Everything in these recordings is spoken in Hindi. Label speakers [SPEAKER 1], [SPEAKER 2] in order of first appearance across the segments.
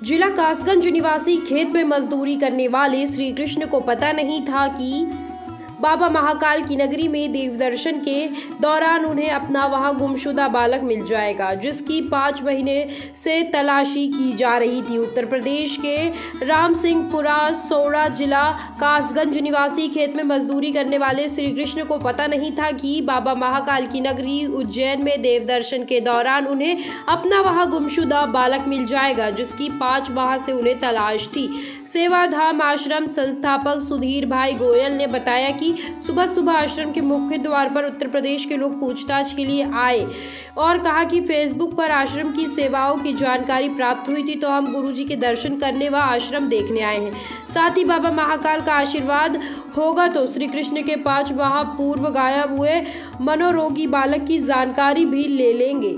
[SPEAKER 1] जिला कासगंज निवासी खेत में मजदूरी करने वाले श्री कृष्ण को पता नहीं था कि बाबा महाकाल की नगरी में देव दर्शन के दौरान उन्हें अपना वहां गुमशुदा बालक मिल जाएगा, जिसकी 5 महीने से तलाशी की जा रही थी। उत्तर प्रदेश के राम सिंहपुरा सौड़ा जिला कासगंज निवासी खेत में मजदूरी करने वाले श्री कृष्ण को पता नहीं था कि बाबा महाकाल की नगरी उज्जैन में देव दर्शन के दौरान उन्हें अपना वहां गुमशुदा बालक मिल जाएगा, जिसकी 5 माह से उन्हें तलाश थी। सेवाधाम आश्रम संस्थापक सुधीर भाई गोयल ने बताया कि सुबह सुबह आश्रम के मुख्य द्वार पर उत्तर प्रदेश के लोग पूछताछ के लिए आए और कहा कि फेसबुक पर आश्रम की सेवाओं की जानकारी प्राप्त हुई थी, तो हम गुरुजी के दर्शन करने व आश्रम देखने आए हैं। साथ ही बाबा महाकाल का आशीर्वाद होगा तो श्री कृष्ण के 5 माह पूर्व गायब हुए मनोरोगी बालक की जानकारी भी ले लेंगे।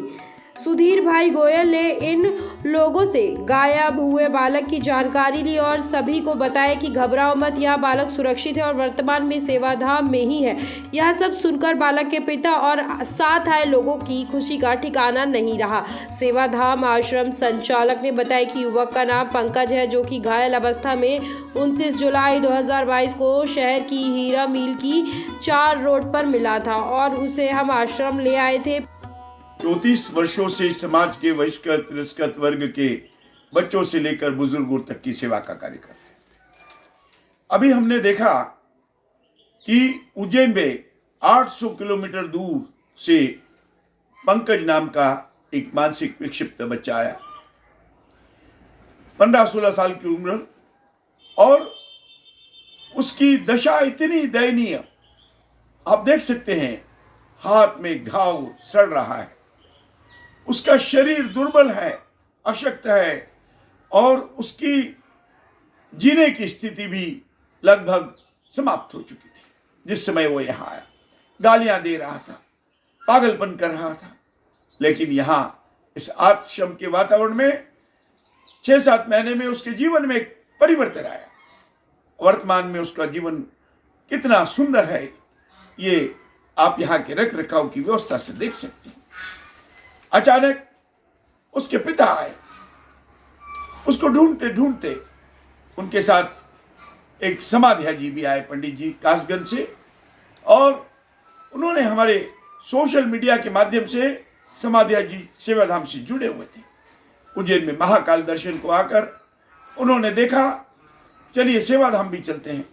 [SPEAKER 1] सुधीर भाई गोयल ने इन लोगों से गायब हुए बालक की जानकारी ली और सभी को बताया कि घबराओ मत, यह बालक सुरक्षित है और वर्तमान में सेवाधाम में ही है। यह सब सुनकर बालक के पिता और साथ आए लोगों की खुशी का ठिकाना नहीं रहा। सेवाधाम आश्रम संचालक ने बताया कि युवक का नाम पंकज है, जो कि घायल अवस्था में 29 जुलाई 2022 को शहर की हीरा मिल की 4 रोड पर मिला था और उसे हम आश्रम ले आए थे।
[SPEAKER 2] 34 वर्षों से समाज के बहिष्कृत तिरस्कृत वर्ग के बच्चों से लेकर बुजुर्गों तक की सेवा का कार्य कर रहे हैं। अभी हमने देखा कि उज्जैन में 800 किलोमीटर दूर से पंकज नाम का एक मानसिक विक्षिप्त बच्चा आया, 15-16 साल की उम्र, और उसकी दशा इतनी दयनीय, आप देख सकते हैं, हाथ में घाव सड़ रहा है, उसका शरीर दुर्बल है, अशक्त है और उसकी जीने की स्थिति भी लगभग समाप्त हो चुकी थी। जिस समय वो यहाँ आया, गालियां दे रहा था, पागलपन कर रहा था, लेकिन यहाँ इस आश्रम के वातावरण में 6-7 महीने में उसके जीवन में एक परिवर्तन आया। वर्तमान में उसका जीवन कितना सुंदर है, ये आप यहाँ के रख रखाव की व्यवस्था से देख सकते हैं। अचानक उसके पिता आए, उसको ढूंढते ढूंढते उनके साथ एक समाधिया जी भी आए, पंडित जी कासगंज से, और उन्होंने हमारे सोशल मीडिया के माध्यम से समाधिया जी सेवाधाम से जुड़े हुए थे। उज्जैन में महाकाल दर्शन को आकर उन्होंने देखा, चलिए सेवाधाम भी चलते हैं।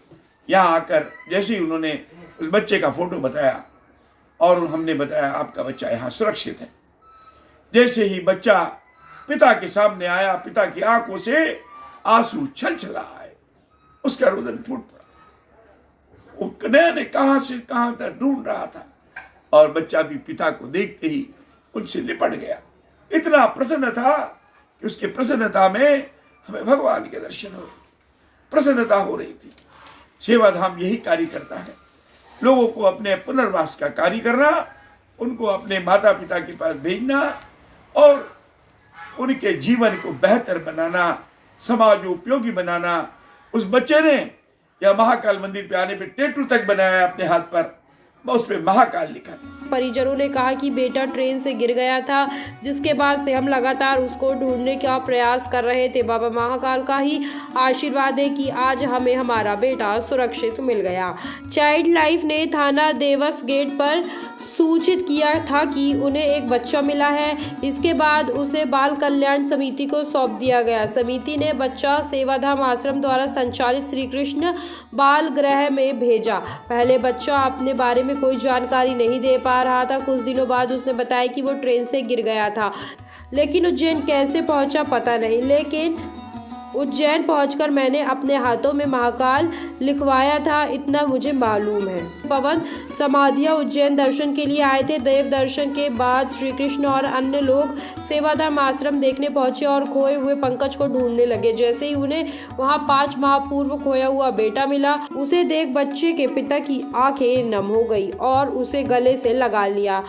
[SPEAKER 2] यहाँ आकर जैसे ही उन्होंने उस बच्चे का फोटो बताया और हमने बताया आपका बच्चा यहाँ सुरक्षित है, जैसे ही बच्चा पिता के सामने आया, पिता की आंखों से आंसू छलछला आए, उसका रुदन फूट पड़ा। वो कन्हैया ने कहां से कहां तक ढूंढ रहा था और बच्चा भी पिता को देखते ही उनसे लिपट गया। इतना प्रसन्न था कि उसके प्रसन्नता में हमें भगवान के दर्शन हो, प्रसन्नता हो रही थी। सेवाधाम यही कार्य करता है, लोगों को अपने पुनर्वास का कार्य करना, उनको अपने माता पिता के पास भेजना और उनके जीवन को बेहतर बनाना, समाज उपयोगी बनाना। उस बच्चे ने या महाकाल मंदिर पे आने पे टैटू तक बनाया अपने हाथ पर, उस पे महाकाल लिखा था।
[SPEAKER 1] परिजनों ने कहा कि बेटा ट्रेन से गिर गया था, जिसके बाद से हम लगातार उसको ढूंढने का प्रयास कर रहे थे। बाबा महाकाल का ही आशीर्वाद है कि आज हमें हमारा बेटा सुरक्षित मिल गया। चाइल्ड लाइफ ने थाना देवस गेट पर सूचित किया था कि उन्हें एक बच्चा मिला है। इसके बाद उसे बाल कल्याण समिति को सौंप दिया गया। समिति ने बच्चा सेवाधाम आश्रम द्वारा संचालित श्री कृष्ण बाल गृह में भेजा। पहले बच्चा अपने बारे में कोई जानकारी नहीं दे पा रहा था। कुछ दिनों बाद उसने बताया कि वो ट्रेन से गिर गया था, लेकिन उज्जैन कैसे पहुंचा पता नहीं। लेकिन उज्जैन पहुंचकर मैंने अपने हाथों में महाकाल लिखवाया था, इतना मुझे मालूम है। पवन समाधिया उज्जैन दर्शन के लिए आए थे। देव दर्शन के बाद श्री कृष्ण और अन्य लोग सेवाधाम आश्रम देखने पहुंचे और खोए हुए पंकज को ढूंढने लगे। जैसे ही उन्हें वहां 5 माह पूर्व खोया हुआ बेटा मिला, उसे देख बच्चे के पिता की आंखें नम हो गई और उसे गले से लगा लिया।